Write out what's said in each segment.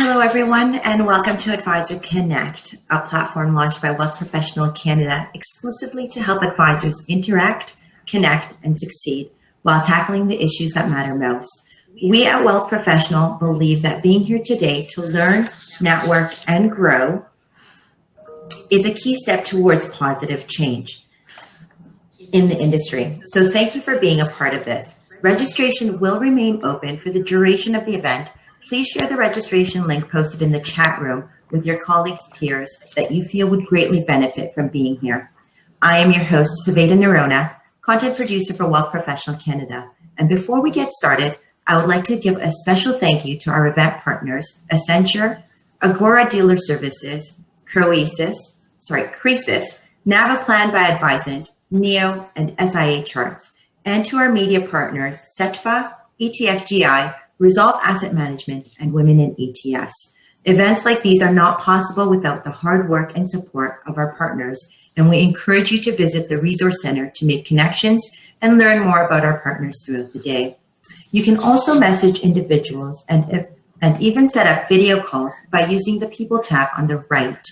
Hello, everyone, and welcome to Advisor Connect, a platform launched by Wealth Professional Canada exclusively to help advisors interact, connect, and succeed while tackling the issues that matter most. We at Wealth Professional believe that being here today to learn, network, and grow is a key step towards positive change in the industry. So thank you for being a part of this. Registration will remain open for the duration of the event. Please share the registration link posted in the chat room with your colleagues, peers that you feel would greatly benefit from being here. I am your host, Saveda Nerona, content producer for Wealth Professional Canada. And before we get started, I would like to give a special thank you to our event partners, Accenture, Agora Dealer Services, Croesus, Navaplan by Advisant, Neo, and SIA Charts, and to our media partners, CETFA, ETFGI, Resolve Asset Management, and Women in ETFs. Events like these are not possible without the hard work and support of our partners, and we encourage you to visit the Resource Center to make connections and learn more about our partners throughout the day. You can also message individuals and even set up video calls by using the People tab on the right.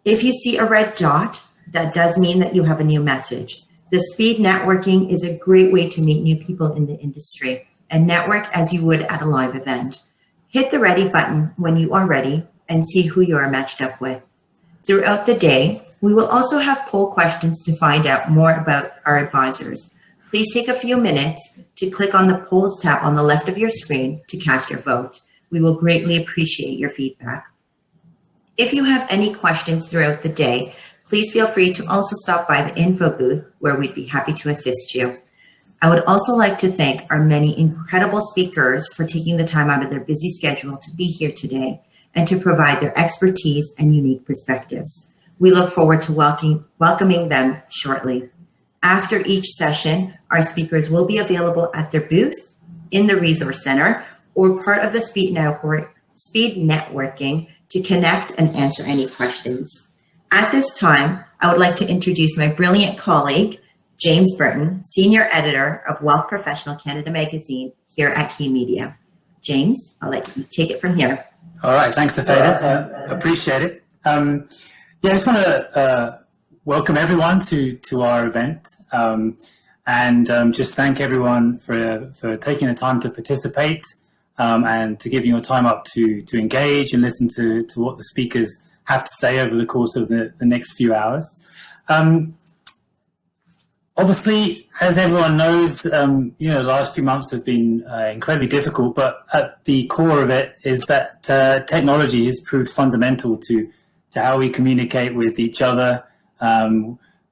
If you see a red dot, that does mean that you have a new message. The speed networking is a great way to meet new people in the industry and network as you would at a live event. Hit the ready button when you are ready and see who you are matched up with. Throughout the day, we will also have poll questions to find out more about our advisors. Please take a few minutes to click on the polls tab on the left of your screen to cast your vote. We will greatly appreciate your feedback. If you have any questions throughout the day, please feel free to also stop by the info booth where we'd be happy to assist you. I would also like to thank our many incredible speakers for taking the time out of their busy schedule to be here today and to provide their expertise and unique perspectives. We look forward to welcoming them shortly. After each session, our speakers will be available at their booth, in the Resource Center, or part of the speed networking to connect and answer any questions. At this time, I would like to introduce my brilliant colleague, James Burton, Senior Editor of Wealth Professional Canada magazine here at Key Media. James, I'll let you take it from here. All right, thanks, Saveda. Appreciate it. I just want to welcome everyone to our event and just thank everyone for taking the time to participate and to giving your time up to engage and listen to what the speakers have to say over the course of the next few hours. Obviously, as everyone knows, the last few months have been incredibly difficult, but at the core of it is that technology has proved fundamental to how we communicate with each other,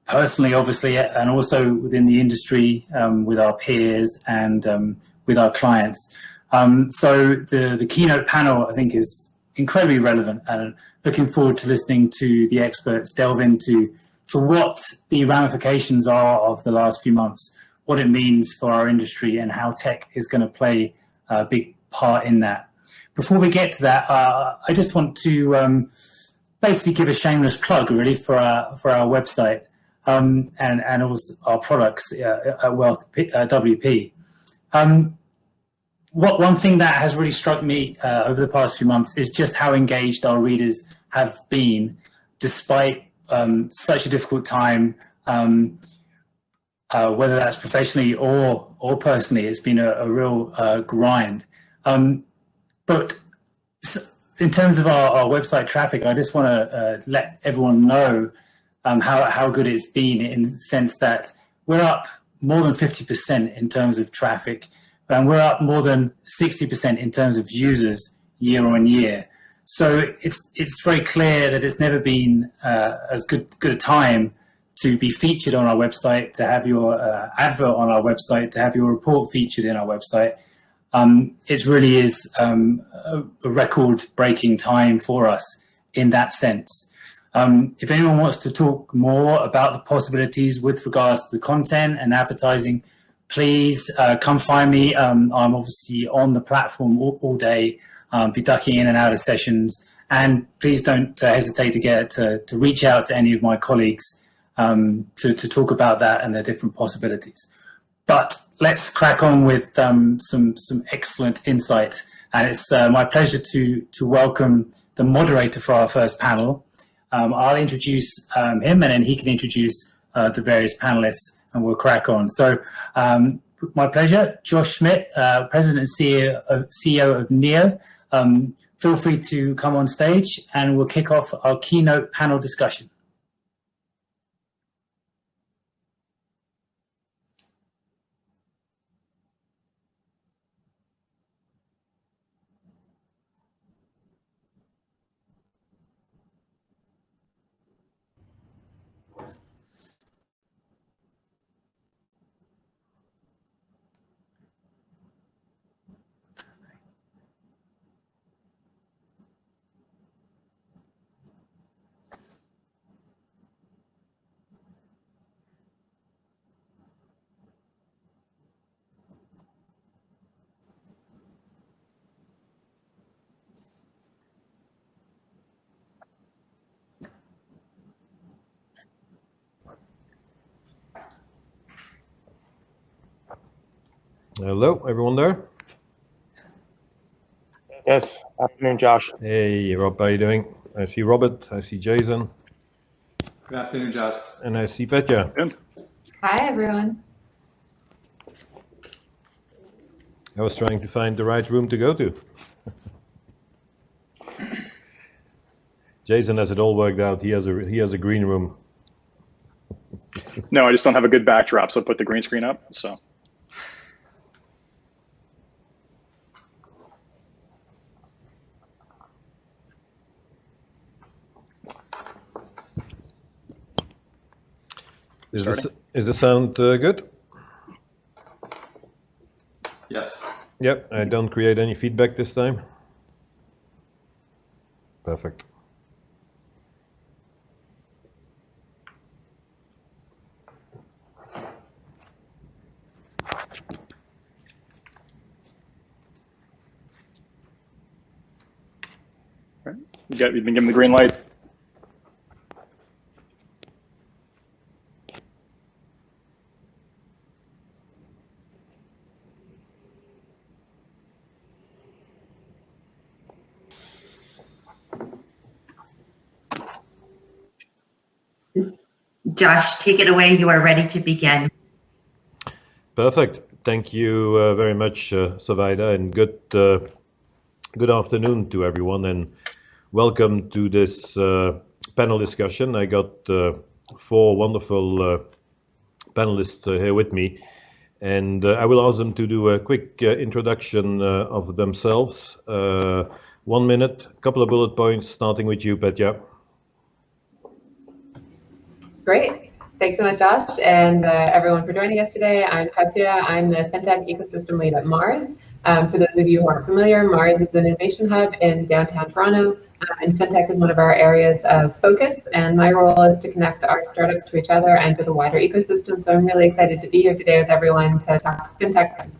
personally, obviously, and also within the industry, with our peers and with our clients. So the keynote panel, I think, is incredibly relevant, and looking forward to listening to the experts delve into what the ramifications are of the last few months, what it means for our industry, and how tech is going to play a big part in that. Before we get to that, I just want to basically give a shameless plug, really, for our website and also our products at Wealth WP. One thing that has really struck me over the past few months is just how engaged our readers have been, despite such a difficult time, whether that's professionally or personally. It's been a real grind. But in terms of our website traffic, I just want to let everyone know how good it's been, in the sense that we're up more than 50% in terms of traffic, and we're up more than 60% in terms of users year on year. So it's very clear that it's never been as good a time to be featured on our website, to have your advert on our website, to have your report featured in our website. It really is a record-breaking time for us in that sense. If anyone wants to talk more about the possibilities with regards to the content and advertising, please come find me. I'm obviously on the platform all day. Be ducking in and out of sessions, and please don't hesitate to reach out to any of my colleagues to talk about that and the different possibilities. But let's crack on with some excellent insights And it's my pleasure to welcome the moderator for our first panel. I'll introduce him, and then he can introduce the various panelists, and we'll crack on. So, my pleasure, Josh Schmidt, President and CEO of NEO. Feel free to come on stage, and we'll kick off our keynote panel discussion. Hello, everyone there? Yes, afternoon, Josh. Hey, Rob, how are you doing? I see Robert, I see Jason. Good afternoon, Josh. And I see Petya. Hi, everyone. I was trying to find the right room to go to. Jason has it all worked out. He has a green room. No, I just don't have a good backdrop, so I put the green screen up. So. Is the sound good? Yes. Yep, I don't create any feedback this time. Perfect. You've been given the green light. Josh, take it away. You are ready to begin. Perfect. Thank you very much, Savaida, and good afternoon to everyone, and welcome to this panel discussion. I got 4 wonderful panelists here with me, and I will ask them to do a quick introduction of themselves. 1 minute, a couple of bullet points, starting with you, Petya. Great. Thanks so much, Josh, and everyone for joining us today. I'm Petya. I'm the Fintech Ecosystem Lead at Mars. For those of you who aren't familiar, Mars is an innovation hub in downtown Toronto, and Fintech is one of our areas of focus, and my role is to connect our startups to each other and to the wider ecosystem. So I'm really excited to be here today with everyone to talk Fintech Trends.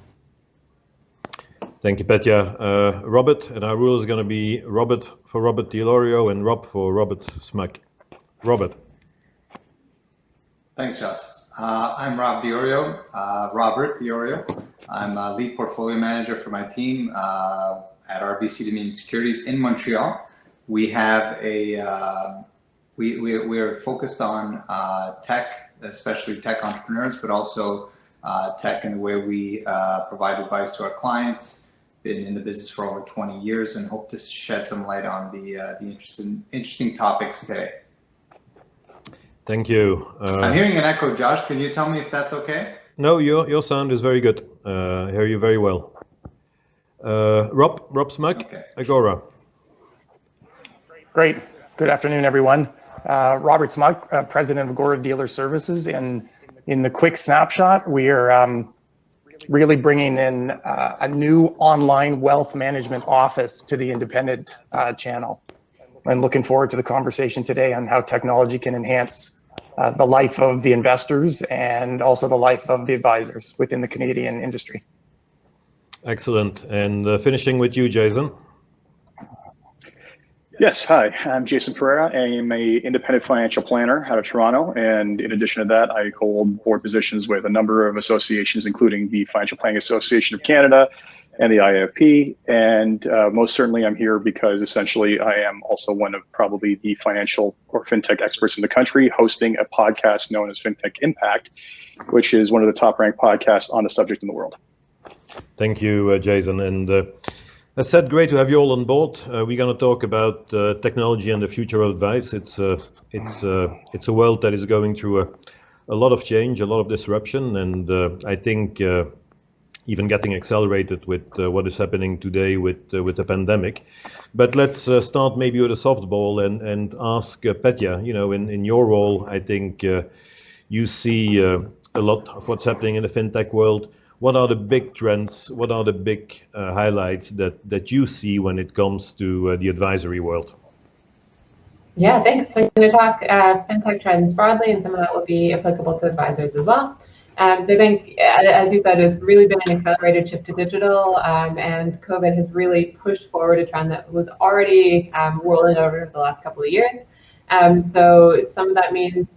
Thank you, Petya. Robert, and our rule is going to be Robert for Robert DiLorio and Rob for Robert Smuck. Robert. Thanks, Josh. I'm Rob Diorio, Robert Diorio. I'm a lead portfolio manager for my team at RBC Dominion Securities in Montreal. We have we are focused on tech, especially tech entrepreneurs, but also tech in the way we provide advice to our clients. Been in the business for over 20 years and hope to shed some light on the interesting topics today. Thank you. I'm hearing an echo, Josh. Can you tell me if that's okay? No, your sound is very good. I hear you very well. Rob Smuck, Okay. Agora. Great. Good afternoon, everyone. Robert Smuck, President of Agora Dealer Services. And in the quick snapshot, we are really bringing in a new online wealth management office to the independent channel. I'm looking forward to the conversation today on how technology can enhance the life of the investors and also the life of the advisors within the Canadian industry. Excellent. And finishing with you, Jason. Yes, hi, I'm Jason Pereira. I am an independent financial planner out of Toronto. And in addition to that, I hold board positions with a number of associations, including the Financial Planning Association of Canada and the IFP. And most certainly I'm here because essentially I am also one of probably the financial or fintech experts in the country, hosting a podcast known as Fintech Impact, which is one of the top ranked podcasts on the subject in the world. Thank you, Jason. And as said, great to have you all on board. We're going to talk about technology and the future of advice. It's a world that is going through a lot of change, a lot of disruption, and I think even getting accelerated with what is happening today with the pandemic. But let's start maybe with a softball and ask Petya, you know, in your role, I think you see a lot of what's happening in the fintech world. What are the big trends? What are the big highlights that you see when it comes to the advisory world? Yeah, thanks. So I'm going to talk fintech trends broadly, and some of that will be applicable to advisors as well. So I think, as you said, it's really been an accelerated shift to digital, and COVID has really pushed forward a trend that was already rolling over the last couple of years. So some of that means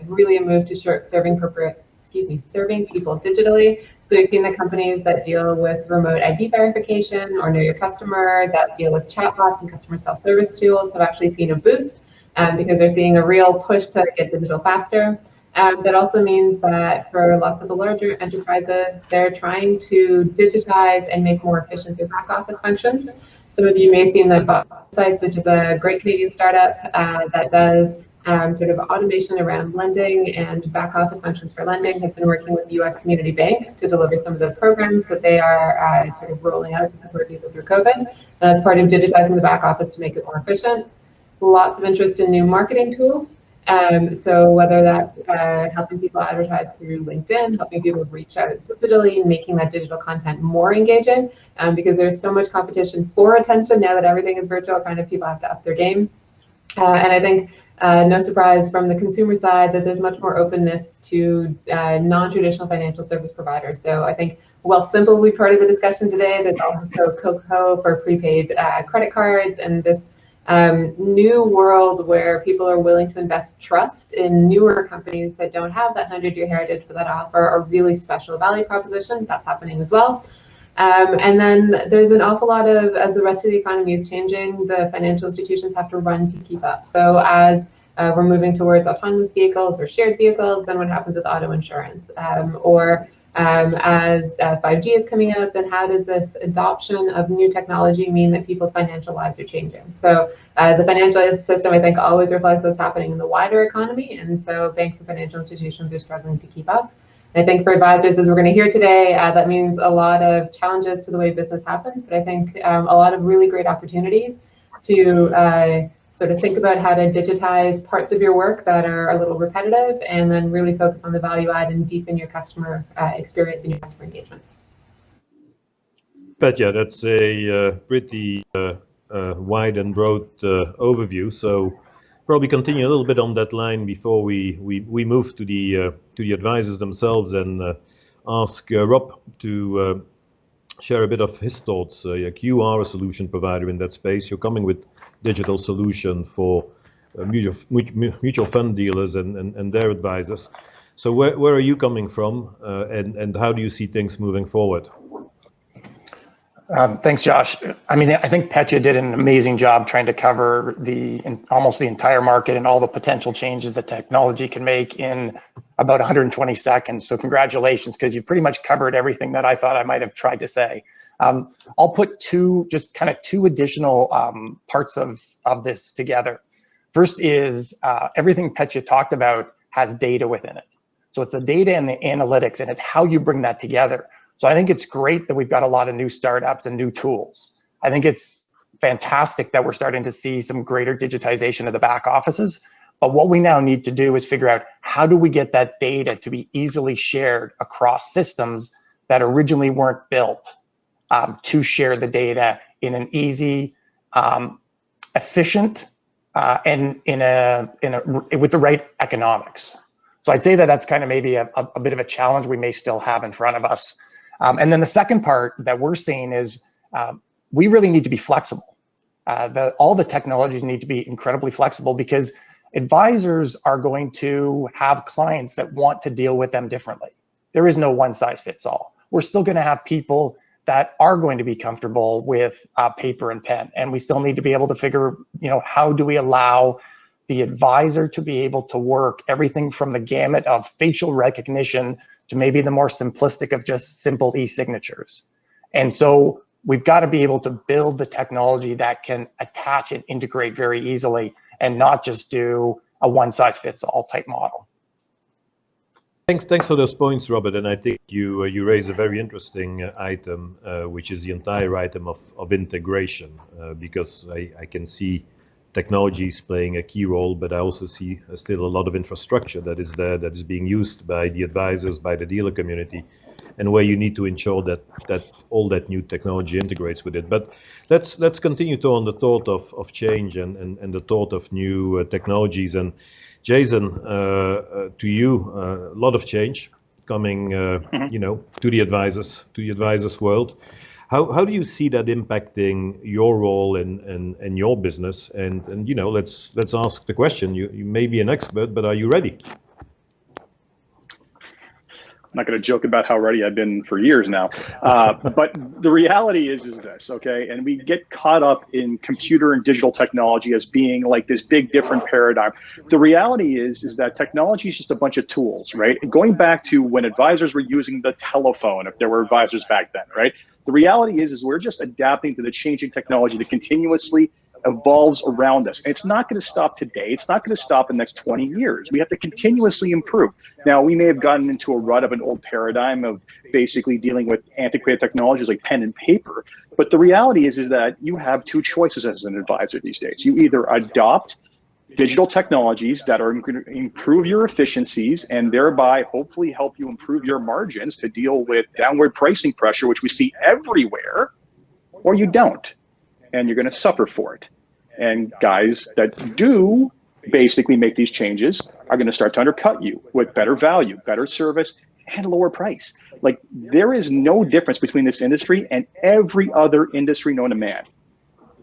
really a move to serving people digitally. So we've seen the companies that deal with remote ID verification or know your customer, that deal with chatbots and customer self-service tools, have actually seen a boost because they're seeing a real push to get digital faster. That also means that for lots of the larger enterprises, they're trying to digitize and make more efficient their back office functions. Some of you may have seen the Sites, which is a great Canadian startup that does sort of automation around lending and back office functions for lending, have been working with US community banks to deliver some of the programs that they are sort of rolling out to support people through COVID. That's part of digitizing the back office to make it more efficient. Lots of interest in new marketing tools. So whether that's helping people advertise through LinkedIn, helping people reach out digitally, making that digital content more engaging, because there's so much competition for attention now that everything is virtual, kind of people have to up their game. And I think no surprise from the consumer side that there's much more openness to non-traditional financial service providers. So I think Wealthsimple will be part of the discussion today. There's also Coco for prepaid credit cards, and this new world where people are willing to invest trust in newer companies that don't have that 100-year heritage but that offer a really special value proposition. That's happening as well. And then there's an awful lot of, as the rest of the economy is changing, the financial institutions have to run to keep up. So as we're moving towards autonomous vehicles or shared vehicles, then what happens with auto insurance? As 5G is coming out, then how does this adoption of new technology mean that people's financial lives are changing? So the financial system, I think, always reflects what's happening in the wider economy, and so banks and financial institutions are struggling to keep up. And I think for advisors, as we're going to hear today, that means a lot of challenges to the way business happens, but I think a lot of really great opportunities to sort of think about how to digitize parts of your work that are a little repetitive, and then really focus on the value add and deepen your customer experience and your customer engagements. Petya, that's a pretty wide and broad overview. So probably continue a little bit on that line before we move to the advisors themselves and ask Rob to share a bit of his thoughts. Like you are a solution provider in that space. You're coming with digital solution for mutual fund dealers and their advisors. So where are you coming from, and how do you see things moving forward? Thanks, Josh. I mean, I think Petya did an amazing job trying to cover almost the entire market and all the potential changes that technology can make in about 120 seconds. So congratulations, because you pretty much covered everything that I thought I might have tried to say. I'll put two additional parts of this together. First is everything Petya talked about has data within it. So it's the data and the analytics, and it's how you bring that together. So I think it's great that we've got a lot of new startups and new tools. I think it's fantastic that we're starting to see some greater digitization of the back offices. But what we now need to do is figure out, how do we get that data to be easily shared across systems that originally weren't built to share the data in an easy, efficient, and with the right economics. So I'd say that that's kind of maybe a bit of a challenge we may still have in front of us. And then the second part that we're seeing is we really need to be flexible. All the technologies need to be incredibly flexible, because advisors are going to have clients that want to deal with them differently. There is no one size fits all. We're still going to have people that are going to be comfortable with paper and pen. And we still need to be able to figure, how do we allow the advisor to be able to work everything from the gamut of facial recognition to maybe the more simplistic of just simple e-signatures. And so we've got to be able to build the technology that can attach and integrate very easily and not just do a one-size-fits-all type model. Thanks for those points, Robert. And I think you raise a very interesting item, which is the entire item of integration, because I can see technologies playing a key role, but I also see still a lot of infrastructure that is there, that is being used by the advisors, by the dealer community, and where you need to ensure that all that new technology integrates with it. But let's continue on the thought of change and the thought of new technologies. And Jason, to you, a lot of change coming, to the advisors world. How do you see that impacting your role and your business? And let's ask the question. You may be an expert, but are you ready? I'm not going to joke about how ready I've been for years now, but the reality is this, okay? And we get caught up in computer and digital technology as being like this big different paradigm. The reality is that technology is just a bunch of tools, right? Going back to when advisors were using the telephone, if there were advisors back then, right? The reality is we're just adapting to the changing technology that continuously evolves around us. And it's not going to stop today. It's not going to stop in the next 20 years. We have to continuously improve. Now, we may have gotten into a rut of an old paradigm of basically dealing with antiquated technologies like pen and paper. But the reality is that you have two choices as an advisor these days. You either adopt digital technologies that are going to improve your efficiencies and thereby hopefully help you improve your margins to deal with downward pricing pressure, which we see everywhere, or you don't. And you're going to suffer for it. And guys that do basically make these changes are going to start to undercut you with better value, better service, and lower price. Like, there is no difference between this industry and every other industry known to man.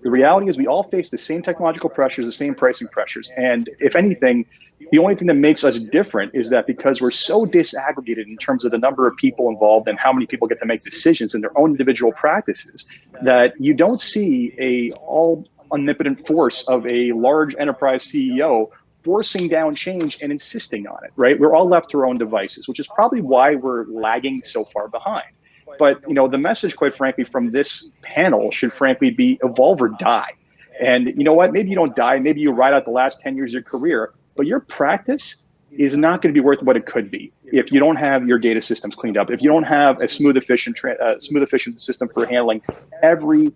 The reality is we all face the same technological pressures, the same pricing pressures. And if anything, the only thing that makes us different is that because we're so disaggregated in terms of the number of people involved and how many people get to make decisions in their own individual practices, that you don't see a all omnipotent force of a large enterprise CEO forcing down change and insisting on it, right? We're all left to our own devices, which is probably why we're lagging so far behind. But the message, quite frankly, from this panel should frankly be evolve or die. And you know what? Maybe you don't die. Maybe you ride out the last 10 years of your career, but your practice is not going to be worth what it could be if you don't have your data systems cleaned up, if you don't have a smooth, efficient system for handling every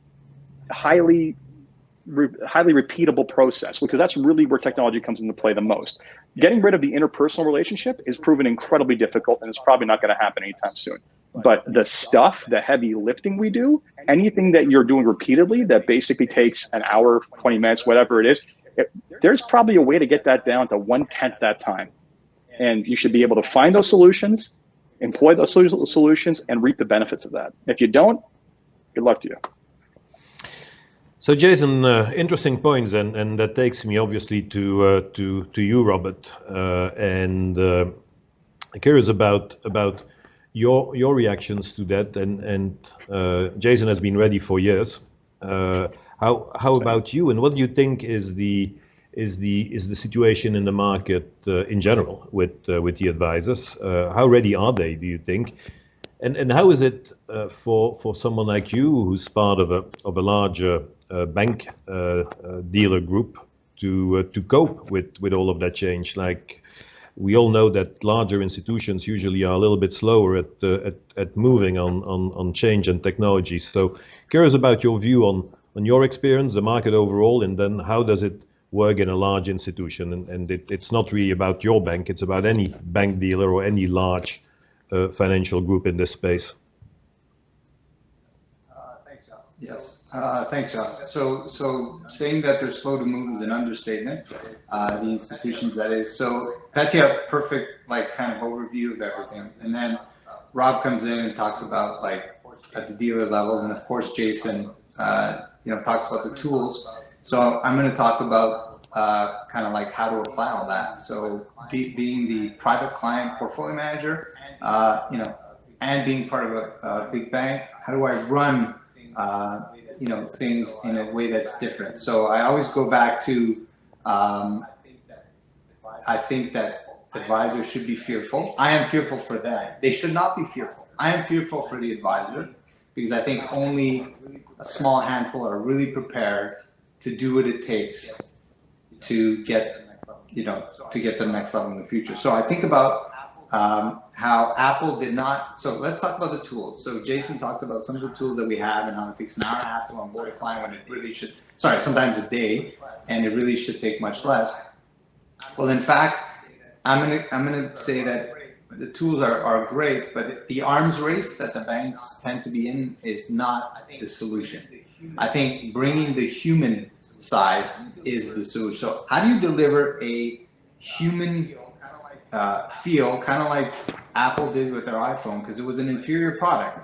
highly repeatable process, because that's really where technology comes into play the most. Getting rid of the interpersonal relationship is proven incredibly difficult, and it's probably not going to happen anytime soon. But the stuff, the heavy lifting we do, anything that you're doing repeatedly that basically takes an hour, 20 minutes, whatever it is, there's probably a way to get that down to 1/10 that time. And you should be able to find those solutions, employ those solutions, and reap the benefits of that. If you don't, good luck to you. So Jason, interesting points, and that takes me obviously to you, Robert, and curious about your reactions to that. And Jason has been ready for years. How about you? And what do you think is the situation in the market in general with the advisors? How ready are they, do you think? And how is it for someone like you, who's part of a larger bank dealer group, to cope with all of that change? Like, we all know that larger institutions usually are a little bit slower at moving on change and technology. So curious about your view on your experience, the market overall, and then how does it work in a large institution? And it's not really about your bank, it's about any bank dealer or any large financial group in this space. Thanks, Josh. Yes, thanks, Josh. So saying that they're slow to move is an understatement. The institutions, that is. So Katya, perfect kind of overview of everything, and then Rob comes in and talks about at the dealer level, and of course Jason talks about the tools. So I'm going to talk about kind of how to apply all that. So being the private client portfolio manager, and being part of a big bank, how do I run things in a way that's different? So I always go back to I think that advisors should be fearful. I am fearful for them. They should not be fearful. I am fearful for the advisor because I think only a small handful are really prepared to do what it takes to get to the next level in the future. So I think about how Apple did not. So let's talk about the tools. So Jason talked about some of the tools that we have and how it takes an hour and a half to onboard a client when it really should. Sorry, sometimes a day, and it really should take much less. Well, in fact, I'm gonna say that the tools are great, but the arms race that the banks tend to be in is not the solution. I think bringing the human side is the solution. So how do you deliver a human feel, kind of like Apple did with their iPhone, because it was an inferior product,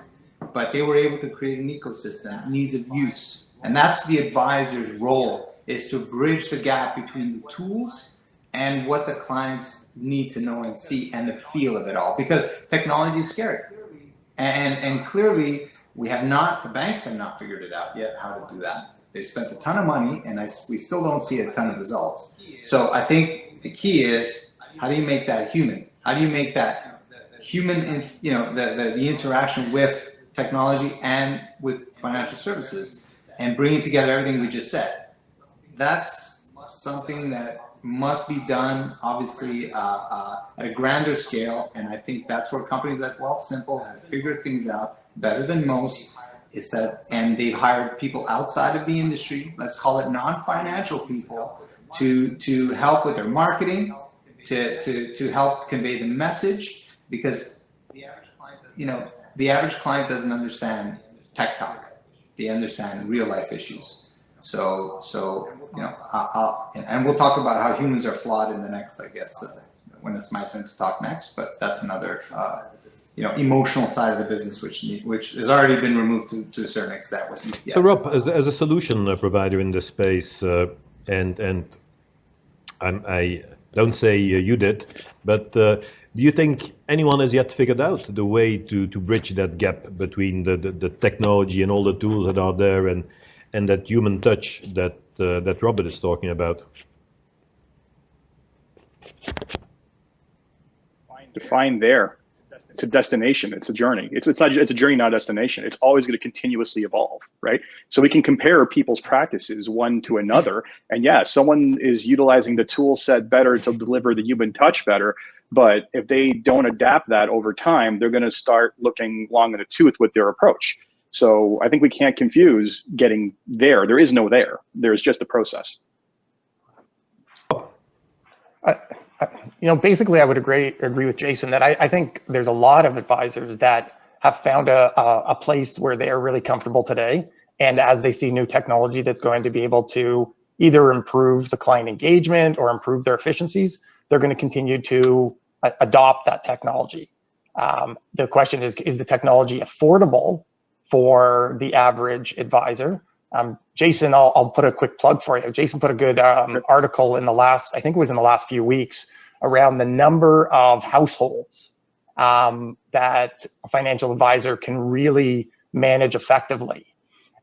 but they were able to create an ecosystem, ease of use, and that's the advisor's role, is to bridge the gap between the tools and what the clients need to know and see and the feel of it all, because technology is scary. And clearly the banks have not figured it out yet how to do that. They spent a ton of money and we still don't see a ton of results. So I think the key is, how do you make that human? How do you make that human, the interaction with technology and with financial services and bringing together everything we just said? That's something that must be done, obviously, at a grander scale, and I think that's where companies like Wealthsimple have figured things out better than most. And they've hired people outside of the industry, let's call it non-financial people, to help with their marketing, to help convey the message, because the average client doesn't understand tech talk; they understand real life issues. So and we'll talk about how humans are flawed in the next, I guess, when it's my turn to talk next. But that's another, emotional side of the business, which has already been removed to a certain extent with ETFs. So Rob, as a solution provider in this space, and I don't say you did, but do you think anyone has yet figured out the way to bridge that gap between the technology and all the tools that are there and that human touch that Robert is talking about? Define there. It's a destination. It's a journey. It's a journey, not a destination. It's always going to continuously evolve, right? So we can compare people's practices one to another. And yeah, someone is utilizing the tool set better to deliver the human touch better. But if they don't adapt that over time, they're going to start looking long in the tooth with their approach. So I think we can't confuse getting there. There is no there. There's just a process. Basically, I would agree with Jason that I think there's a lot of advisors that have found a place where they are really comfortable today. And as they see new technology that's going to be able to either improve the client engagement or improve their efficiencies, they're going to continue to adopt that technology. The question is the technology affordable for the average advisor? Jason, I'll put a quick plug for you. Jason put a good article in the last few weeks around the number of households that a financial advisor can really manage effectively.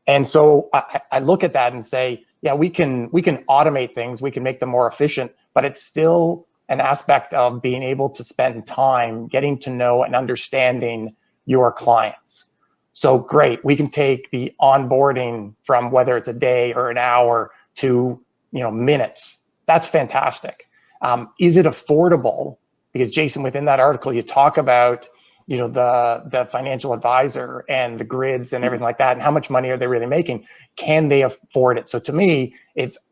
And so I look at that and say, yeah, we can automate things, we can make them more efficient, but it's still an aspect of being able to spend time getting to know and understanding your clients. So great, we can take the onboarding from whether it's a day or an hour to minutes. That's fantastic. Is it affordable? Because Jason, within that article, you talk about the financial advisor and the grids and everything like that, and how much money are they really making? Can they afford it? So to me,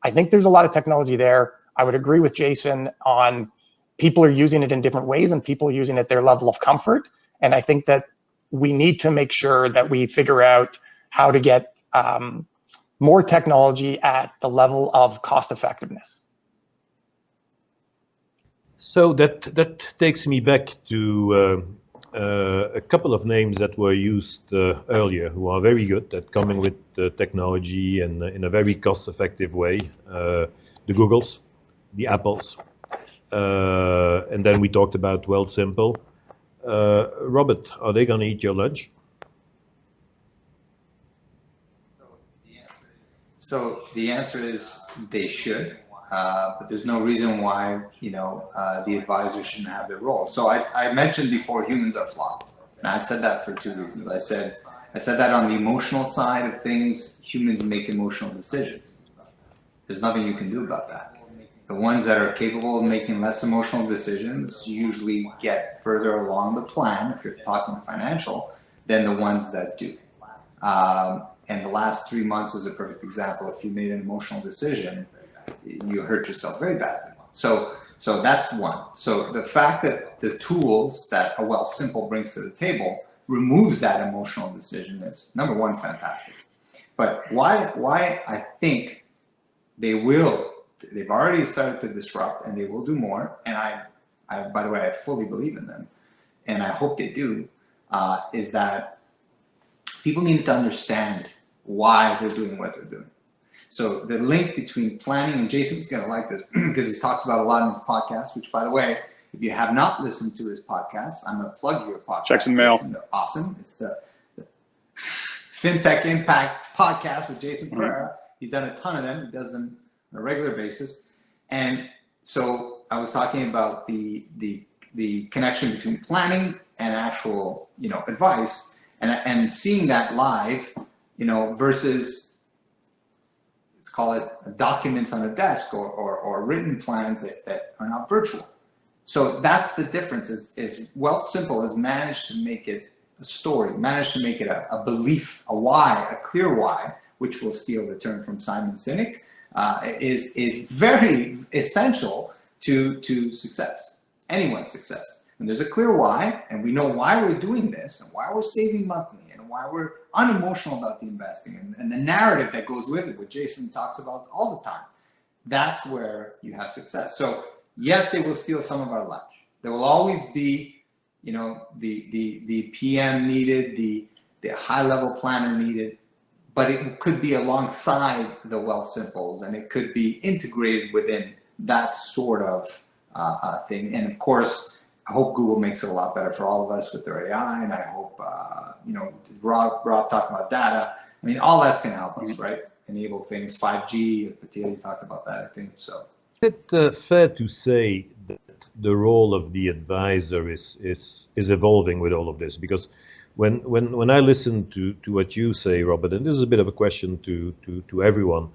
I think there's a lot of technology there. I would agree with Jason on people are using it in different ways and people are using it at their level of comfort. And I think that we need to make sure that we figure out how to get more technology at the level of cost effectiveness. So that takes me back to a couple of names that were used earlier, who are very good at coming with technology and in a very cost-effective way. The Googles, the Apples, and then we talked about Wealthsimple. Robert, are they going to eat your lunch? So the answer is they should, but there's no reason why the advisor shouldn't have their role. So I mentioned before humans are flawed, and I said that for two reasons. I said that on the emotional side of things, humans make emotional decisions. There's nothing you can do about that. The ones that are capable of making less emotional decisions usually get further along the plan, if you're talking financial, than the ones that do. And the last 3 months was a perfect example. If you made an emotional decision, you hurt yourself very badly. So that's one. So the fact that the tools that a Wealthsimple brings to the table removes that emotional decision is, number one, fantastic. But why I think they've already started to disrupt, and they will do more. And I by the way, I fully believe in them, and I hope they do, is that people need to understand why they're doing what they're doing. So the link between planning, and Jason's going to like this because he talks about a lot in his podcast, which, by the way, if you have not listened to his podcast, I'm going to plug your podcast. Check some mail. It's awesome. It's the Fintech Impact podcast with Jason Pereira. He's done a ton of them. He does them on a regular basis. And so I was talking about the connection between planning and actual, advice, and seeing that live, versus, let's call it documents on a desk or written plans that are not virtual. So that's the difference. Is Wealthsimple has managed to make it a story, managed to make it a belief, a why, a clear why, which will steal the term from Simon Sinek, is very essential to success, anyone's success. And there's a clear why, and we know why we're doing this, and why we're saving monthly, and why we're unemotional about the investing, and the narrative that goes with it, what Jason talks about all the time. That's where you have success. So yes, they will steal some of our lunch. There will always be, the PM needed, the high level planner needed, but it could be alongside the Wealthsimples, and it could be integrated within that sort of thing. And of course, I hope Google makes it a lot better for all of us with their AI, and I hope, Rob talking about data. I mean, all that's going to help us, right? Enable things, 5G, Patil talked about that, I think, so. Is it fair to say that the role of the advisor is evolving with all of this? Because when I listen to what you say, Robert, and this is a bit of a question to everyone,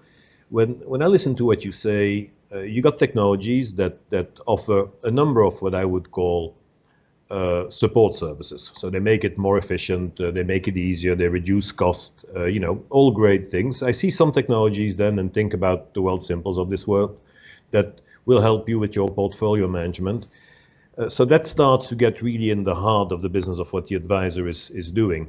when I listen to what you say, you got technologies that offer a number of what I would call support services. So they make it more efficient, they make it easier, they reduce cost, all great things. I see some technologies then and think about the Wealthsimples of this world that will help you with your portfolio management. So that starts to get really in the heart of the business of what the advisor is doing.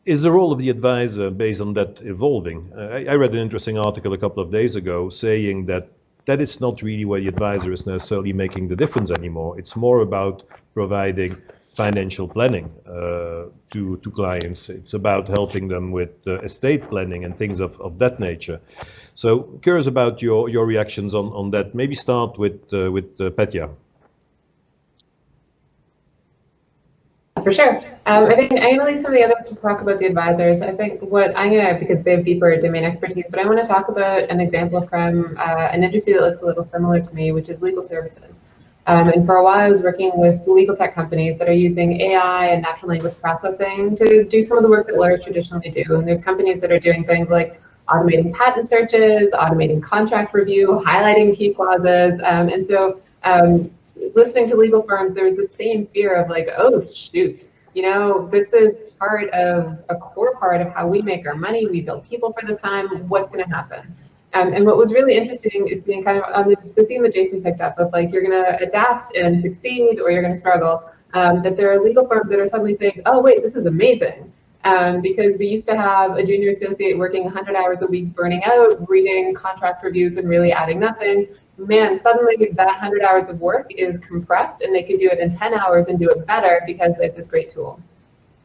Is the role of the advisor based on that evolving? I read an interesting article a couple of days ago saying that is not really where the advisor is necessarily making the difference anymore. It's more about providing financial planning to clients. It's about helping them with estate planning and things of that nature. So curious about your reactions on that. Maybe start with Petya. For sure. I think I'm going to leave some of the others to talk about the advisors. I think what I'm going to, because they have deeper domain expertise, but I want to talk about an example from an industry that looks a little similar to me, which is legal services. And for a while, I was working with legal tech companies that are using AI and natural language processing to do some of the work that lawyers traditionally do. And there's companies that are doing things like automating patent searches, automating contract review, highlighting key clauses. And so listening to legal firms, there was the same fear of like, oh, shoot, this is part of a core part of how we make our money. We build people for this time. What's going to happen? And what was really interesting is being kind of on the theme that Jason picked up of like, you're going to adapt and succeed or you're going to struggle, that there are legal firms that are suddenly saying, oh, wait, this is amazing. Because we used to have a junior associate working 100 hours a week, burning out, reading contract reviews and really adding nothing. Man, suddenly that 100 hours of work is compressed and they can do it in 10 hours and do it better because they have this great tool.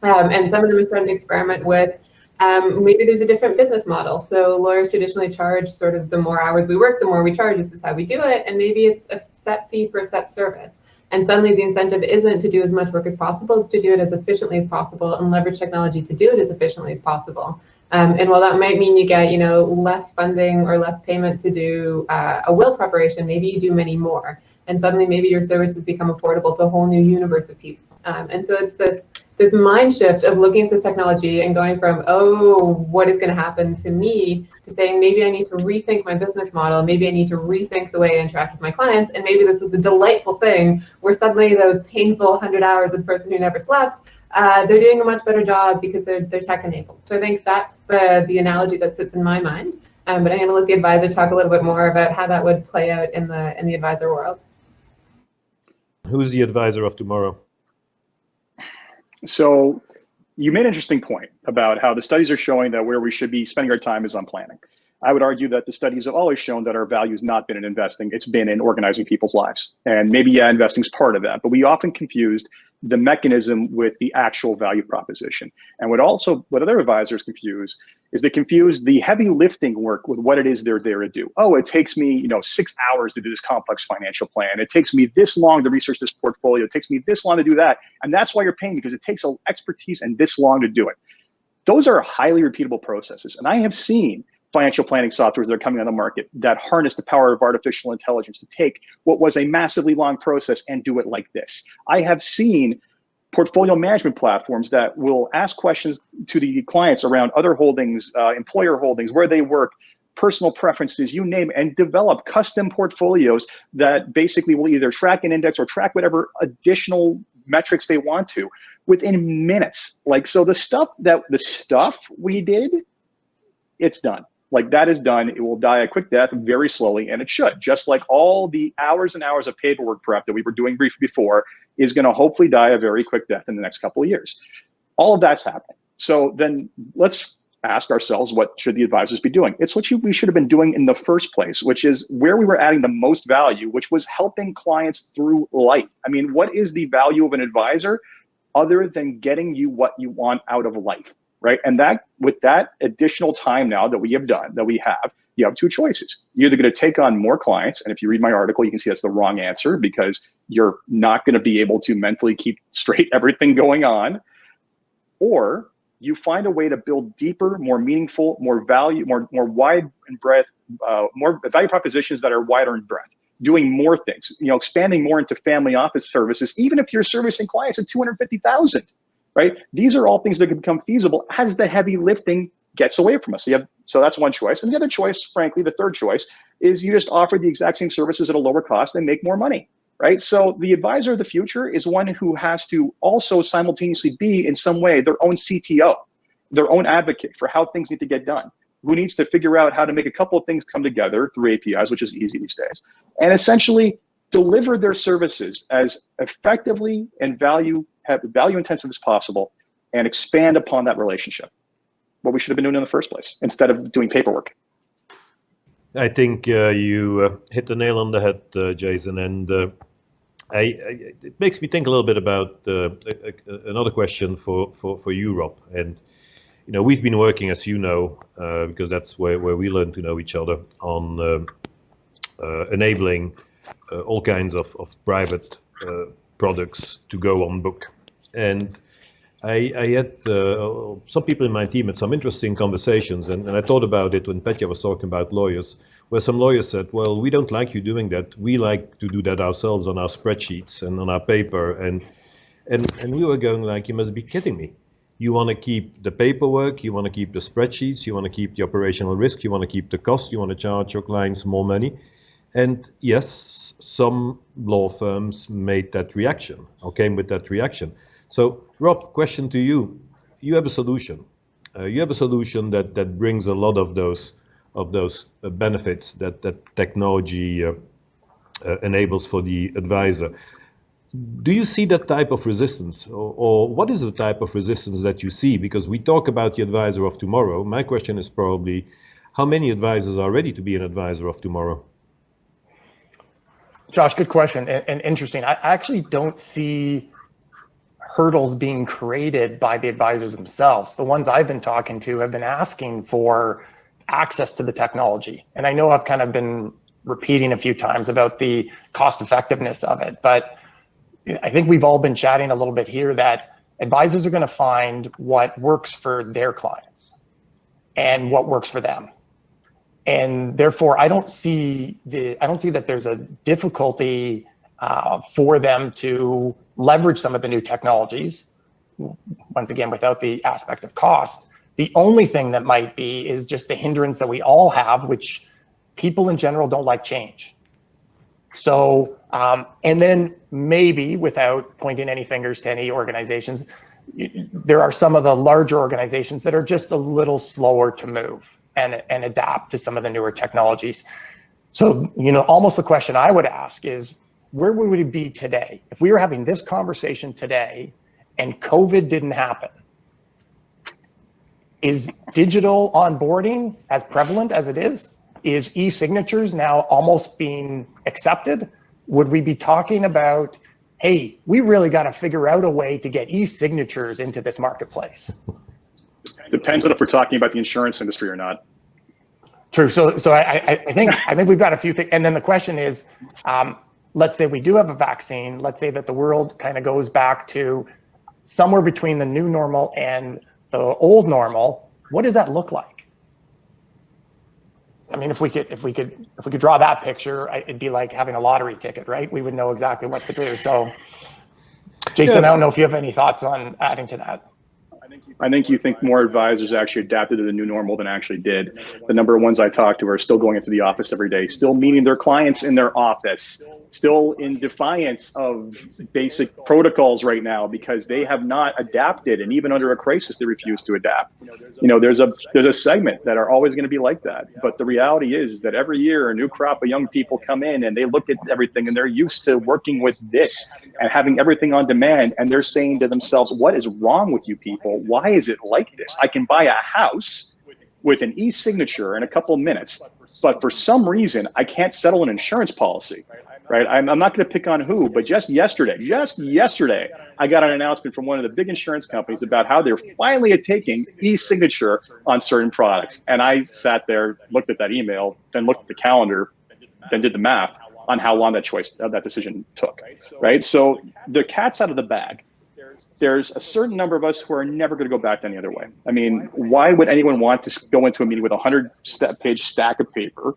And some of them are starting to experiment with maybe there's a different business model. So lawyers traditionally charge sort of the more hours we work, the more we charge. This is how we do it. And maybe it's a set fee for a set service. And suddenly the incentive isn't to do as much work as possible, it's to do it as efficiently as possible and leverage technology to do it as efficiently as possible. And while that might mean you get, less funding or less payment to do a will preparation, maybe you do many more. And suddenly maybe your services become affordable to a whole new universe of people. And so it's this mind shift of looking at this technology and going from, oh, what is going to happen to me, to saying maybe I need to rethink my business model, maybe I need to rethink the way I interact with my clients, and maybe this is a delightful thing where suddenly those painful 100 hours of the person who never slept, they're doing a much better job because they're tech enabled. So I think that's the analogy that sits in my mind. But I'm going to let the advisor talk a little bit more about how that would play out in the advisor world. Who's the advisor of tomorrow? So you made an interesting point about how the studies are showing that where we should be spending our time is on planning. I would argue that the studies have always shown that our value has not been in investing, it's been in organizing people's lives. And maybe, investing is part of that, but we often confused the mechanism with the actual value proposition. And what other advisors confuse is they confuse the heavy lifting work with what it is they're there to do. Oh, it takes me 6 hours to do this complex financial plan. It takes me this long to research this portfolio. It takes me this long to do that. And that's why you're paying, because it takes expertise and this long to do it. Those are highly repeatable processes. And I have seen financial planning softwares that are coming on the market that harness the power of artificial intelligence to take what was a massively long process and do it like this. I have seen portfolio management platforms that will ask questions to the clients around other holdings, employer holdings, where they work, personal preferences, you name it, and develop custom portfolios that basically will either track an index or track whatever additional metrics they want to within minutes. So the stuff we did, it's done. That is done. It will die a quick death very slowly, and it should. Just like all the hours and hours of paperwork prep that we were doing briefly before is going to hopefully die a very quick death in the next couple of years. All of that's happening. So then let's ask ourselves, what should the advisors be doing? It's what we should have been doing in the first place, which is where we were adding the most value, which was helping clients through life. I mean, what is the value of an advisor other than getting you what you want out of life? Right. And that with that additional time now that we have, you have two choices. You're either going to take on more clients. And if you read my article, you can see that's the wrong answer, because you're not going to be able to mentally keep straight everything going on. Or you find a way to build deeper, more meaningful, more value, more wide and breadth, more value propositions that are wider in breadth, doing more things, expanding more into family office services, even if you're servicing clients at 250,000. Right? These are all things that can become feasible as the heavy lifting gets away from us. So that's one choice. And the other choice, frankly, the third choice, is you just offer the exact same services at a lower cost and make more money. Right? So the advisor of the future is one who has to also simultaneously be in some way their own CTO, their own advocate for how things need to get done, who needs to figure out how to make a couple of things come together through APIs, which is easy these days, and essentially deliver their services as effectively and value intensive as possible, and expand upon that relationship. What we should have been doing in the first place, instead of doing paperwork. I think you hit the nail on the head, Jason, and it makes me think a little bit about another question for you, Rob. And we've been working, as you know, because that's where we learn to know each other, on enabling all kinds of private products to go on book. And I had some people in my team had some interesting conversations, and I thought about it when Petya was talking about lawyers, where some lawyers said, well, we don't like you doing that. We like to do that ourselves on our spreadsheets and on our paper. And we were going like, you must be kidding me. You want to keep the paperwork, you want to keep the spreadsheets, you want to keep the operational risk, you want to keep the cost, you want to charge your clients more money. And yes, some law firms made that reaction or came with that reaction. So, Rob, question to you. You have a solution. You have a solution that brings a lot of those benefits that technology enables for the advisor. Do you see that type of resistance, or what is the type of resistance that you see? Because we talk about the advisor of tomorrow. My question is probably, how many advisors are ready to be an advisor of tomorrow? Josh, good question and interesting. I actually don't see hurdles being created by the advisors themselves. The ones I've been talking to have been asking for access to the technology. And I know I've kind of been repeating a few times about the cost effectiveness of it, but I think we've all been chatting a little bit here that advisors are going to find what works for their clients and what works for them. And therefore, I don't see that there's a difficulty for them to leverage some of the new technologies, once again, without the aspect of cost. The only thing that might be is just the hindrance that we all have, which people in general don't like change. So, and then maybe, without pointing any fingers to any organizations, there are some of the larger organizations that are just a little slower to move and adapt to some of the newer technologies. So, almost the question I would ask is, where would we be today if we were having this conversation today and COVID didn't happen? Is digital onboarding as prevalent as it is? Is e-signatures now almost being accepted? Would we be talking about, hey, we really got to figure out a way to get e-signatures into this marketplace? Depends on if we're talking about the insurance industry or not. True. So I think we've got a few things. And then the question is, let's say we do have a vaccine. Let's say that the world kind of goes back to somewhere between the new normal and the old normal. What does that look like? I mean, if we could draw that picture, it'd be like having a lottery ticket, right? We would know exactly what to do. So, Jason, I don't know if you have any thoughts on adding to that. I think you think more advisors actually adapted to the new normal than actually did. The number of ones I talk to are still going into the office every day, still meeting their clients in their office, still in defiance of basic protocols right now because they have not adapted. And even under a crisis, they refuse to adapt. There's a segment that are always going to be like that. But the reality is that every year a new crop of young people come in and they look at everything and they're used to working with this and having everything on demand. And they're saying to themselves, what is wrong with you people? Why is it like this? I can buy a house with an e-signature in a couple of minutes, but for some reason, I can't settle an insurance policy, right? I'm not going to pick on who, but just yesterday, I got an announcement from one of the big insurance companies about how they're finally taking e-signature on certain products. And I sat there, looked at that email, then looked at the calendar, then did the math on how long that decision took, right? So the cat's out of the bag. There's a certain number of us who are never going to go back any other way. I mean, why would anyone want to go into a meeting with a 100-page stack of paper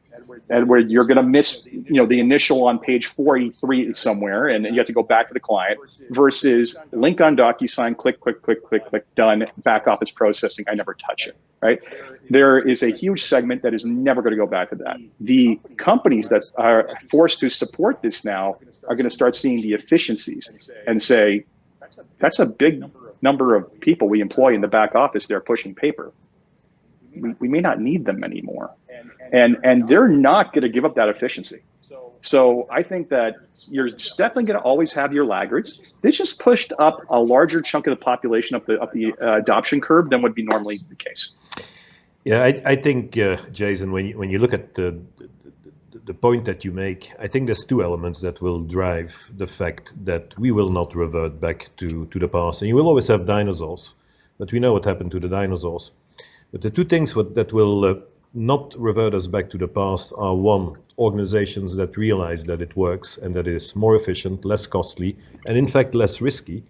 and where you're going to miss, the initial on page 43 somewhere, and you have to go back to the client versus link on DocuSign, click, click, click, click, click, done, back office processing, I never touch it, right? There is a huge segment that is never going to go back to that. The companies that are forced to support this now are going to start seeing the efficiencies and say, that's a big number of people we employ in the back office. They're pushing paper. We may not need them anymore. And they're not going to give up that efficiency. So I think that you're definitely going to always have your laggards. They just pushed up a larger chunk of the population up the adoption curve than would be normally the case. Yeah, I think, Jason, when you look at the point that you make, I think there's two elements that will drive the fact that we will not revert back to the past. And you will always have dinosaurs, but we know what happened to the dinosaurs. But the two things that will not revert us back to the past are, one, organizations that realize that it works and that it is more efficient, less costly, and in fact less risky,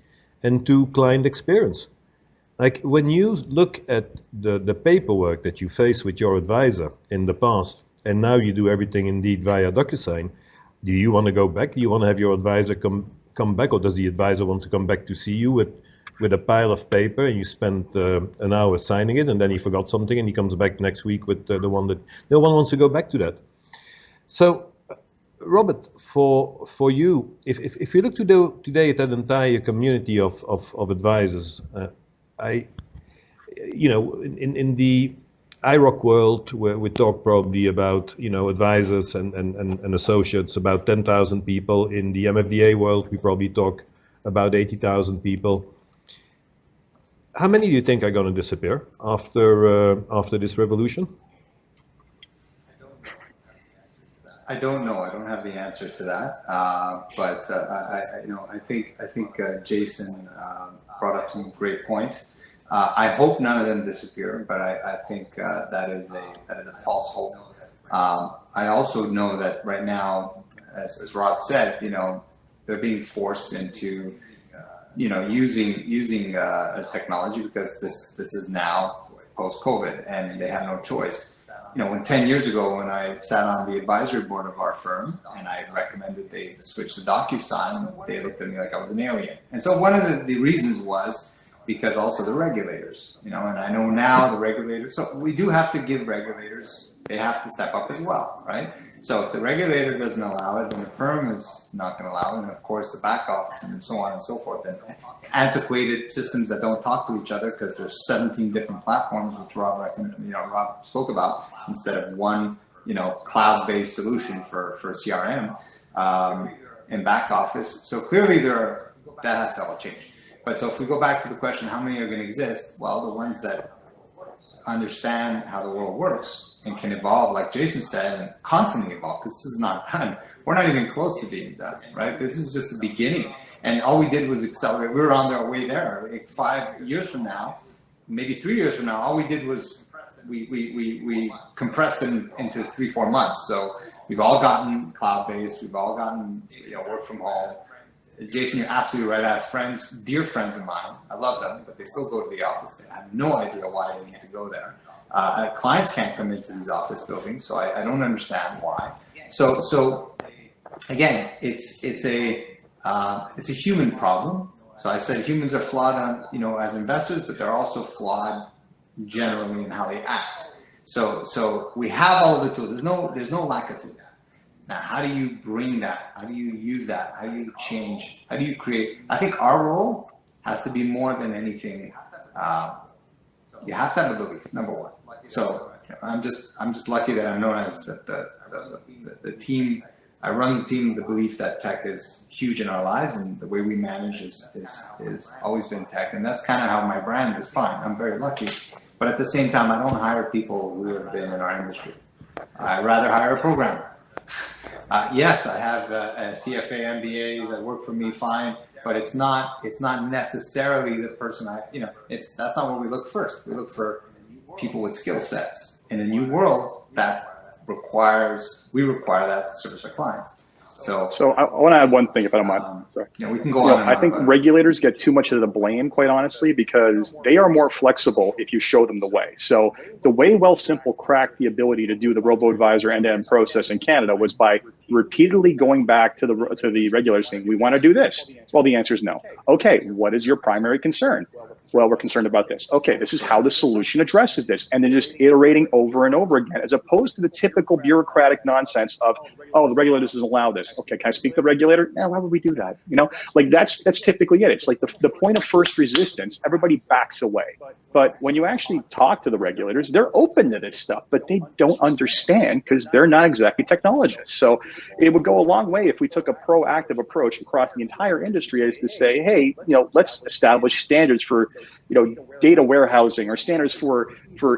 and two, client experience. Like when you look at the paperwork that you face with your advisor in the past, and now you do everything indeed via DocuSign, do you want to go back? Do you want to have your advisor come back, or does the advisor want to come back to see you with a pile of paper and you spent an hour signing it and then he forgot something and he comes back next week with the one that no one wants to go back to that. So, Robert, for you, if you look today at that entire community of advisors, in the IROC world, where we talk probably about advisors and associates, about 10,000 people. In the MFDA world, we probably talk about 80,000 people. How many do you think are going to disappear after this revolution? I don't know. I don't have the answer to that. But I think Jason brought up some great points. I hope none of them disappear, but I think that is a false hope. I also know that right now, as Rob said, they're being forced into, using technology because this is now post-COVID, and they have no choice. When 10 years ago, when I sat on the advisory board of our firm and I recommended they switch to DocuSign, they looked at me like I was an alien. And so one of the reasons was because also the regulators, and I know now the regulators, so we do have to give regulators, they have to step up as well, right? So if the regulator doesn't allow it, then the firm is not going to allow it, and of course the back office and so on and so forth, and antiquated systems that don't talk to each other because there's 17 different platforms, which Rob spoke about, instead of one, cloud-based solution for CRM and back office. So clearly that has to all change. But so if we go back to the question, how many are going to exist? Well, the ones that understand how the world works and can evolve, like Jason said, and constantly evolve, because this is not done. We're not even close to being done, right? This is just the beginning. And all we did was accelerate. We were on our way there. Like 5 years from now, maybe 3 years from now, all we did was we compressed them into 3-4 months. So we've all gotten cloud-based. We've all gotten work from home. Jason, you're absolutely right. I have friends, dear friends of mine. I love them, but they still go to the office. They have no idea why they need to go there. Clients can't come into these office buildings, so I don't understand why. So again, it's a human problem. So I said humans are flawed on as investors, but they're also flawed generally in how they act. So we have all of the tools. There's no lack of tools. Now, how do you bring that? How do you use that? How do you change? How do you create? I think our role has to be more than anything. You have to have a belief, number one. So I'm just lucky that I'm known as the team. I run the team with the belief that tech is huge in our lives, and the way we manage is always been tech, and that's kind of how my brand is fine. I'm very lucky, but at the same time, I don't hire people who have been in our industry. I'd rather hire a programmer. Yes, I have a CFA, MBAs that work for me fine, but it's not necessarily the person that's not what we look first. We look for people with skill sets in a new world that we require that to service our clients. So I want to add one thing, if I don't mind. Sorry. We can go on. I think regulators get too much of the blame, quite honestly, because they are more flexible if you show them the way. So the way Wealthsimple cracked the ability to do the robo-advisor end-to-end process in Canada was by repeatedly going back to the regulators saying, we want to do this. Well, the answer is no. Okay, what is your primary concern? Well, we're concerned about this. Okay, this is how the solution addresses this. And then just iterating over and over again, as opposed to the typical bureaucratic nonsense of, oh, the regulator doesn't allow this. Okay, can I speak to the regulator? No, why would we do that? That's typically it. It's like the point of first resistance, everybody backs away. But when you actually talk to the regulators, they're open to this stuff, but they don't understand because they're not exactly technologists. So it would go a long way if we took a proactive approach across the entire industry as to say, hey, let's establish standards for, data warehousing or standards for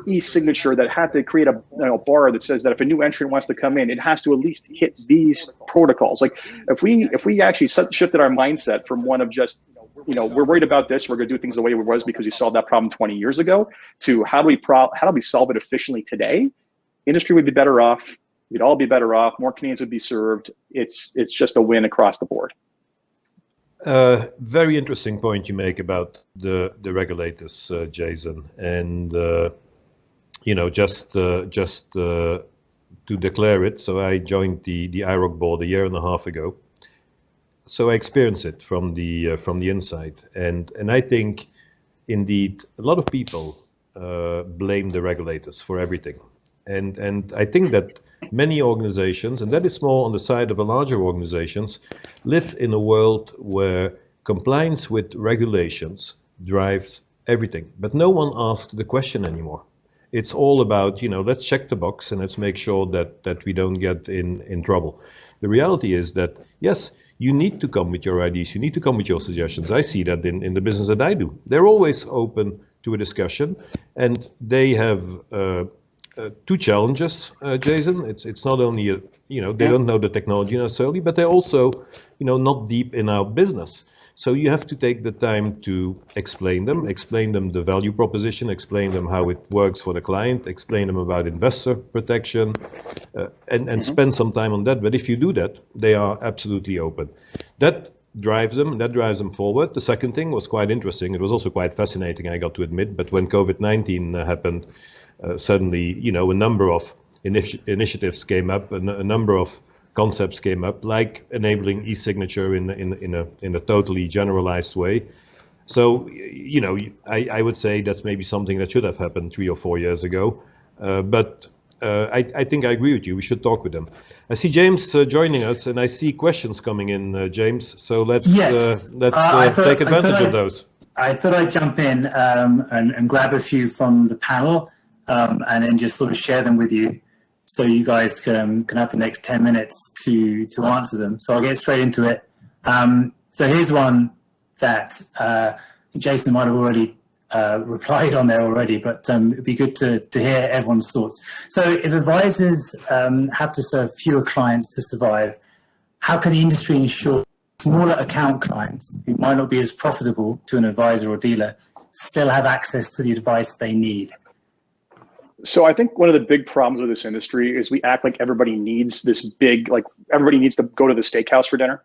e-signature that have to create a bar that says that if a new entrant wants to come in, it has to at least hit these protocols. Like if we actually shifted our mindset from one of just, we're worried about this, we're going to do things the way it was because we solved that problem 20 years ago, to how do we solve it efficiently today? Industry would be better off. We'd all be better off. More Canadians would be served. It's just a win across the board. Very interesting point you make about the regulators, Jason, and just to declare it. So I joined the IROC board a year and a half ago. So I experienced it from the inside, and I think indeed a lot of people blame the regulators for everything, and I think that many organizations, and that is more on the side of the larger organizations, live in a world where compliance with regulations drives everything, but no one asks the question anymore. It's all about, let's check the box and let's make sure that we don't get in trouble. The reality is that, yes, you need to come with your ideas, you need to come with your suggestions. I see that in the business that I do. They're always open to a discussion, and they have two challenges, Jason. It's not only they don't know the technology necessarily, but they're also not deep in our business. So you have to take the time to explain them the value proposition, explain them how it works for the client, explain them about investor protection, and spend some time on that. But if you do that, they are absolutely open. That drives them, and that drives them forward. The second thing was quite interesting. It was also quite fascinating, I got to admit, but when COVID-19 happened, suddenly, a number of initiatives came up, and a number of concepts came up, like enabling e-signature in a totally generalized way. So, I would say that's maybe something that should have happened 3 or 4 years ago. But I think I agree with you. We should talk with them. I see James joining us, and I see questions coming in, James. So let's take advantage of those. I thought I'd jump in and grab a few from the panel and then just sort of share them with you, so you guys can have the next 10 minutes to answer them. So I'll get straight into it. So here's one that Jason might have already replied on there already, but it'd be good to hear everyone's thoughts. So if advisors have to serve fewer clients to survive, how can the industry ensure smaller account clients who might not be as profitable to an advisor or dealer still have access to the advice they need? So I think one of the big problems with this industry is we act like everybody needs this big, like everybody needs to go to the steakhouse for dinner.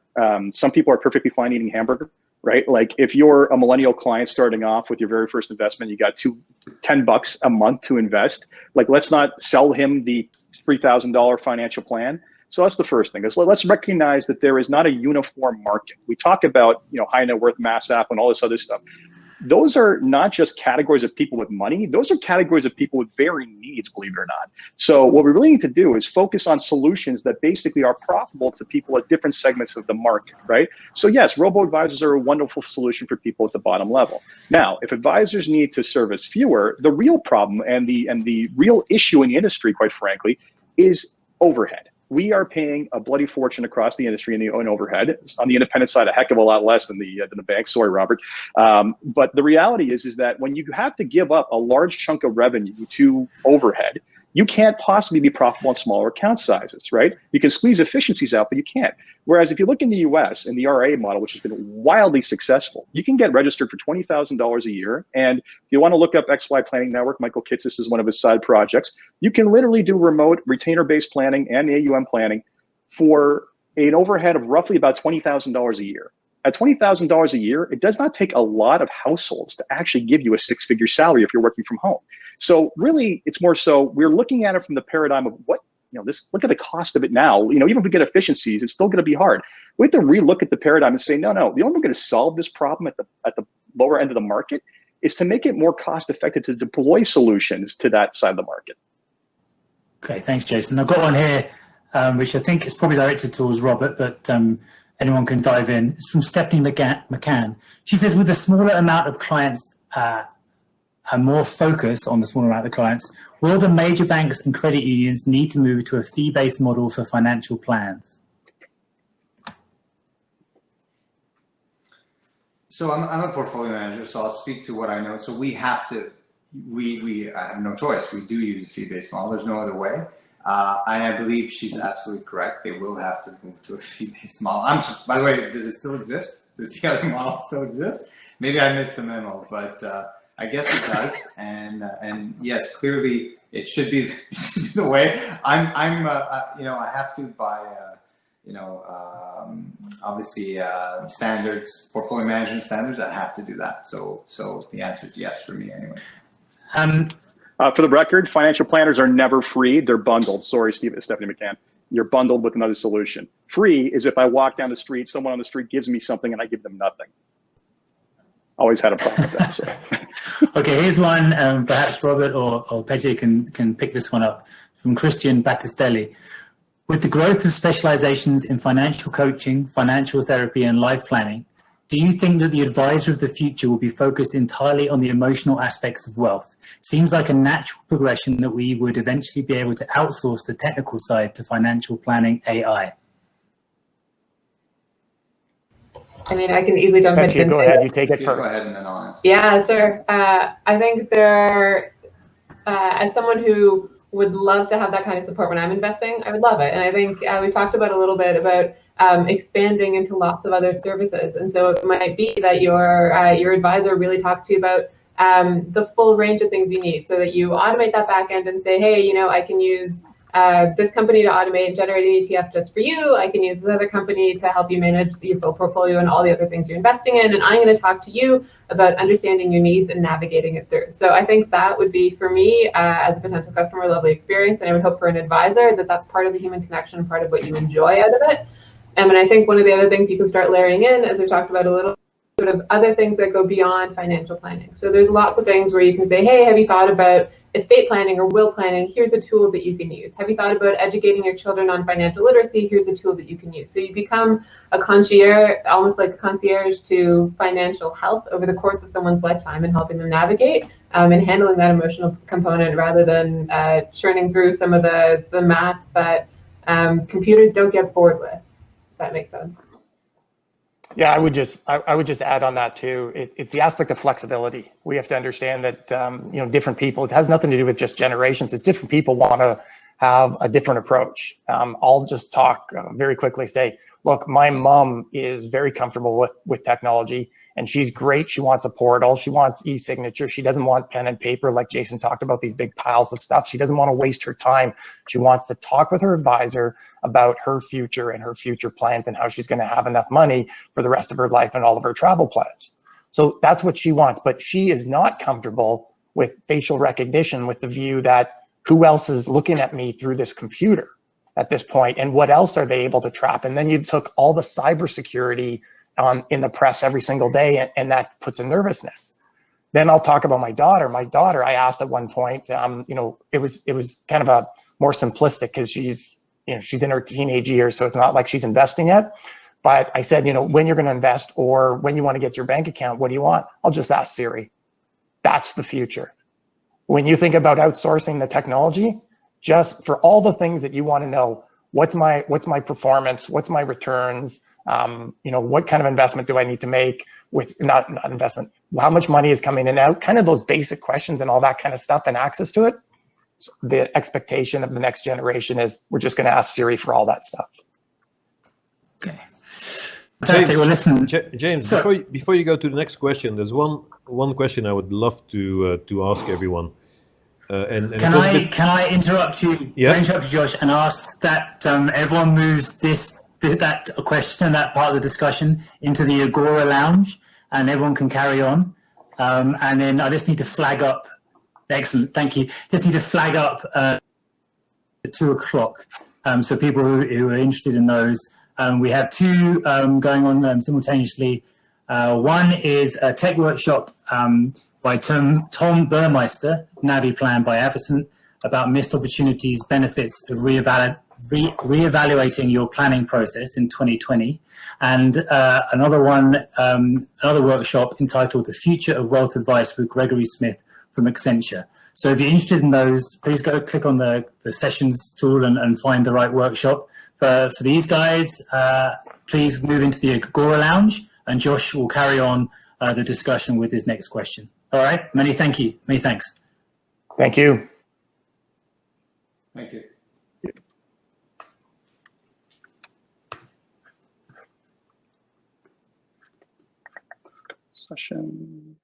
Some people are perfectly fine eating hamburger, right? Like if you're a millennial client starting off with your very first investment, you got $10 a month to invest. Like, let's not sell him the $3,000 financial plan. So that's the first thing. Let's recognize that there is not a uniform market. We talk about, high net worth, mass affluent, all this other stuff. Those are not just categories of people with money. Those are categories of people with varying needs, believe it or not. So what we really need to do is focus on solutions that basically are profitable to people at different segments of the market, right? So yes, robo-advisors are a wonderful solution for people at the bottom level. Now, if advisors need to service fewer, the real problem and the real issue in the industry, quite frankly, is overhead. We are paying a bloody fortune across the industry in overhead. On the independent side, a heck of a lot less than the bank. Sorry, Robert. But the reality is that when you have to give up a large chunk of revenue to overhead, you can't possibly be profitable in smaller account sizes, right? You can squeeze efficiencies out, but you can't. Whereas if you look in the US in the RIA model, which has been wildly successful, you can get registered for $20,000 a year. And if you want to look up XY Planning Network, Michael Kitsis is one of his side projects. You can literally do remote retainer-based planning and AUM planning for an overhead of roughly about $20,000 a year. At $20,000 a year, it does not take a lot of households to actually give you a six-figure salary if you're working from home. So really, it's more so we're looking at it from the paradigm of what, look at the cost of it now. Even if we get efficiencies, it's still going to be hard. We have to relook at the paradigm and say, no, the only way we're going to solve this problem at the lower end of the market is to make it more cost effective to deploy solutions to that side of the market. Okay, thanks, Jason. I've got one here, which I think is probably directed towards Robert, but anyone can dive in. It's from Stephanie McCann. She says, with a smaller amount of clients and more focus on the smaller amount of clients, will the major banks and credit unions need to move to a fee-based model for financial plans? So I'm a portfolio manager, so I'll speak to what I know. So we have to, we have no choice. We do use a fee-based model. There's no other way. And I believe she's absolutely correct. They will have to move to a fee-based model. By the way, does it still exist? Does the other model still exist? Maybe I missed the memo, but I guess it does. And yes, clearly it should be the way. I have to buy, obviously standards, portfolio management standards. I have to do that. So the answer is yes for me anyway. For the record, financial planners are never free. They're bundled. Sorry, Stephanie McCann. You're bundled with another solution. Free is if I walk down the street, someone on the street gives me something and I give them nothing. Always had a problem with that. So. Okay, here's one. Perhaps Robert or Petje can pick this one up from Christian Battistelli. With the growth of specializations in financial coaching, financial therapy, and life planning, do you think that the advisor of the future will be focused entirely on the emotional aspects of wealth? Seems like a natural progression that we would eventually be able to outsource the technical side to financial planning AI. I mean, I can easily jump in. Go ahead, you take it first. Go ahead and then I'll answer. Yeah, sure. I think as someone who would love to have that kind of support when I'm investing, I would love it. And I think we talked about a little bit about expanding into lots of other services. And so it might be that your advisor really talks to you about the full range of things you need, so that you automate that back end and say, hey, I can use this company to automate generating ETF just for you. I can use this other company to help you manage your full portfolio and all the other things you're investing in. And I'm going to talk to you about understanding your needs and navigating it through. So I think that would be, for me, as a potential customer, a lovely experience. And I would hope for an advisor that that's part of the human connection, part of what you enjoy out of it. And I think one of the other things you can start layering in, as we talked about a little, sort of other things that go beyond financial planning. So there's lots of things where you can say, hey, have you thought about estate planning or will planning? Here's a tool that you can use. Have you thought about educating your children on financial literacy? Here's a tool that you can use. So you become a concierge, almost like a concierge to financial health over the course of someone's lifetime and helping them navigate and handling that emotional component rather than churning through some of the math that computers don't get bored with, if that makes sense. Yeah, I would just add on that too. It's the aspect of flexibility. We have to understand that different people. It has nothing to do with just generations. It's different people want to have a different approach. I'll just talk very quickly. Say, look, my mom is very comfortable with technology, and she's great. She wants a portal. She wants e-signature. She doesn't want pen and paper like Jason talked about, these big piles of stuff. She doesn't want to waste her time. She wants to talk with her advisor about her future and her future plans and how she's going to have enough money for the rest of her life and all of her travel plans. So that's what she wants. But she is not comfortable with facial recognition, with the view that who else is looking at me through this computer at this point, and what else are they able to trap? And then you took all the cybersecurity in the press every single day, and that puts a nervousness. Then I'll talk about my daughter. My daughter, I asked at one point, it was kind of a more simplistic because she's in her teenage years, so it's not like she's investing yet. But I said, when you're going to invest or when you want to get your bank account, what do you want? I'll just ask Siri. That's the future. When you think about outsourcing the technology, just for all the things that you want to know, what's my performance, what's my returns, what kind of investment do I need to make with not investment, how much money is coming in and out, kind of those basic questions and all that kind of stuff and access to it. So the expectation of the next generation is we're just going to ask Siri for all that stuff. Okay. Fantastic. Well, listen, James, before you go to the next question, there's one question I would love to ask everyone. And can I interrupt you? Yeah. Can I interrupt you, Josh, and ask that everyone moves that question and that part of the discussion into the Agora Lounge, and everyone can carry on. And then I just need to flag up. Excellent, thank you. Just need to flag up at 2:00. So people who are interested in those, we have two going on simultaneously. One is a tech workshop by Tom Burmeister, Navi Plan by Avison, about missed opportunities, benefits of reevaluating your planning process in 2020. And another workshop entitled The Future of Wealth Advice with Gregory Smith from Accenture. So if you're interested in those, please go click on the sessions tool and find the right workshop. For these guys, please move into the Agora Lounge, and Josh will carry on the discussion with his next question. All right, many thanks. Thank you. Thank you. Session.